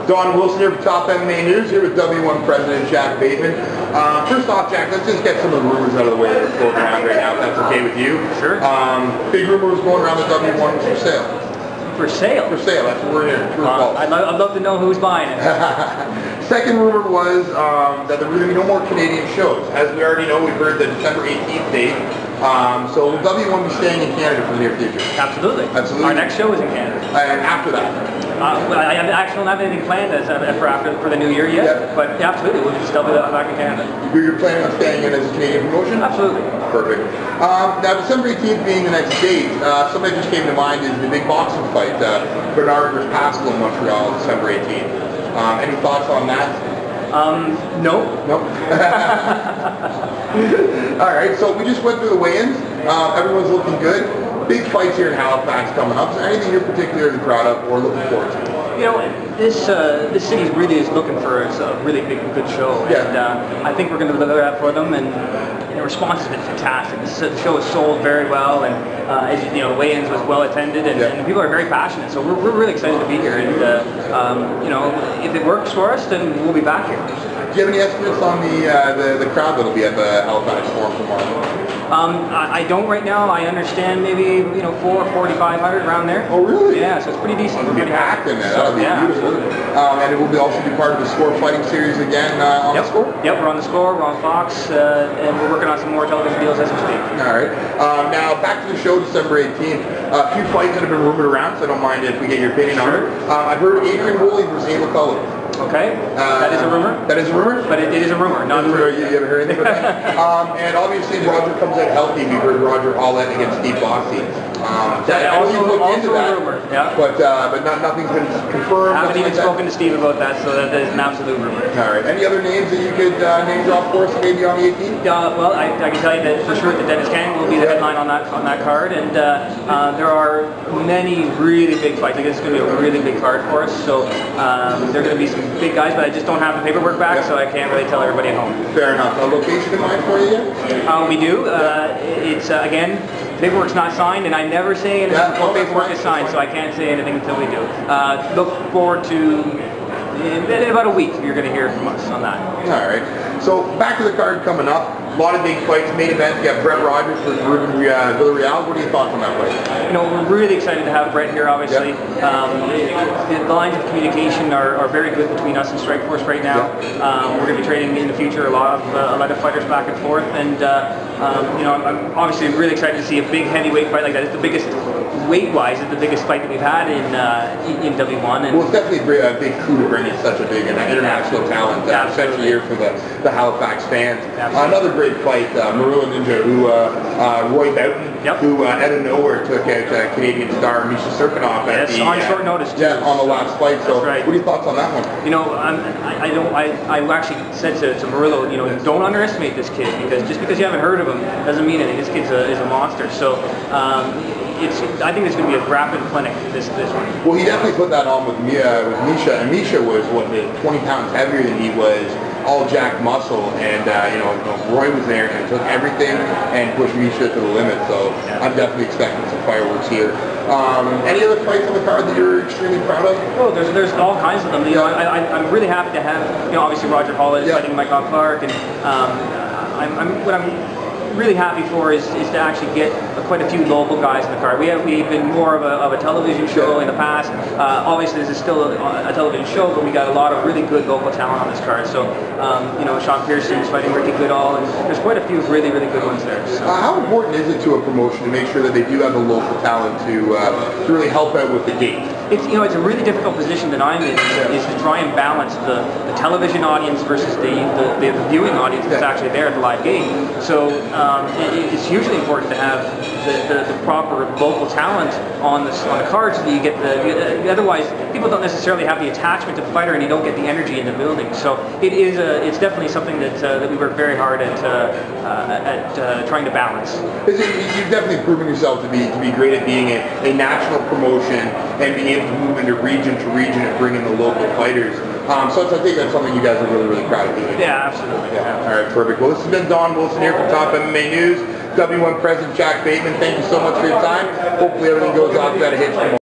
Don Wilson here with Top MMA News, here with W1 President Jack Bateman. First off, Jack, let's just get some of the rumors out of the way that are floating around right now, if that's okay with you. Sure. Big rumors going around the W1 was for sale. For sale? For sale, that's what we're here. True or false? I'd love to know who's buying it. Second rumor was that there were going to be no more Canadian shows. As we already know, we've heard the December 18th date. So will W1 be staying in Canada for the near future? Absolutely. Absolutely. Our next show is in Canada. And after that? I actually don't have anything planned for the new year yet, yeah. But yeah, absolutely, we'll just double that back in Canada. You're planning on staying in as a Canadian promotion? Absolutely. Perfect. Now, December 18th being the next date, something that just came to mind is the big boxing fight, Bernard versus Pascal in Montreal, December 18th. Any thoughts on that? No. Nope. All right, so we just went through the weigh-ins. Everyone's looking good. Big fights here in Halifax coming up. Is there anything you're particularly proud of or looking forward to? You know, this city really is looking for a really big, good show, yeah. And I think we're going to deliver that for them. And the response has been fantastic. The show is sold very well, and as you know, weigh-ins was well attended, and, yeah. and people are very passionate. So we're really excited to be here. And you know, if it works for us, then we'll be back here. Do you have any estimates on the crowd that'll be at the Halifax Forum tomorrow? I don't right now. I understand maybe 4,500 around there. Oh really? Yeah, so it's pretty decent. It'll be packed in there. That'll be beautiful. Absolutely. And it will also be part of the Score fighting series again on the Score? Yep, we're on the Score. We're on Fox, and we're working on some more television deals as we speak. All right. Now back to the show, December 18th. A few fights that have been rumored around, so I don't mind if we get your opinion on it. I've heard Adrian Woolley versus Ava Cullen. Okay, that is a rumor. That is a rumor? But it is a rumor, not a rumor. You haven't heard anything about that? And obviously Roger comes out healthy. We heard Roger Hollett against Steve Bossy. That also a rumor, yeah. But nothing's been confirmed. I haven't even spoken to Steve about that, so that is an absolute rumor. All right. Any other names that you could name drop for us maybe on the 18th? Well, I can tell you that for sure that Dennis Kang will be the headline on that card, and there are many really big fights. I guess it's going to be a really big card for us. So there are going to be some big guys, but I just don't have the paperwork back, so I can't really tell everybody at home. Fair enough. A location in mind for you yet? We do. It's again, paperwork's not signed, and I never say anything until paperwork is signed, so I can't say anything until we do. Look forward to, in about a week, you're going to hear from us on that. All right. So back to the card coming up. A lot of big fights. Main event, you got Brett Rogers versus Ruben Villarreal. What are your thoughts on that fight? You know, we're really excited to have Brett here, obviously. Yep. The lines of communication are very good between us and Strikeforce right now. Yep. We're going to be trading in the future a lot of fighters back and forth. And, you know, I'm obviously really excited to see a big heavyweight fight like that. It's the biggest, weight-wise, it's the biggest fight that we've had in W1. And well, it's definitely a big coup to bring in such a big international talent, especially here for the Halifax fans. Another great fight, Marilla Ninja, who Roy Bateman, yep. who out of nowhere took out Canadian star Misha Serkinov at on short notice. Too. Yeah, on the last fight. So, right. What are your thoughts on that one? You know, I actually said to Murillo, you know, don't underestimate this kid, because just because you haven't heard of him doesn't mean anything. This kid's is a monster. So. I think it's going to be a rapid clinic, this one. Well, he definitely put that on with Misha, and Misha was, 20 pounds heavier than he was, all jacked muscle, and you know, Roy was there and took everything and pushed Misha to the limit, so yeah. I'm definitely expecting some fireworks here. Any other fights on the card that you're extremely proud of? Oh, there's all kinds of them. You know, I'm really happy to have, you know, obviously Roger Hollett fighting Michael Clark, and what I'm really happy for is to actually get quite a few local guys in the card. We've been more of a television show in the past. Obviously, this is still a television show, but we got a lot of really good local talent on this card. So, you know, Sean Pearson's fighting Ricky Goodall, and there's quite a few really good ones there. So. How important is it to a promotion to make sure that they do have the local talent to really help out with the gate? It's a really difficult position that I'm in, is to try and balance the television audience versus the viewing audience that's actually there at the live gate. So it's hugely important to have the proper local talent on the card, so that you get otherwise people don't necessarily have the attachment to the fighter, and you don't get the energy in the building. So it's definitely something that we work very hard at trying to balance. You've definitely proven yourself to be great at being a national promotion and being able to move into region to region and bring in the local fighters. So I think that's something you guys are really proud of doing. Yeah, absolutely. Yeah. All right, perfect. Well, this has been Don Wilson here from Top MMA News. W1 President Jack Bateman, thank you so much for your time. Hopefully everything goes off without a hitch.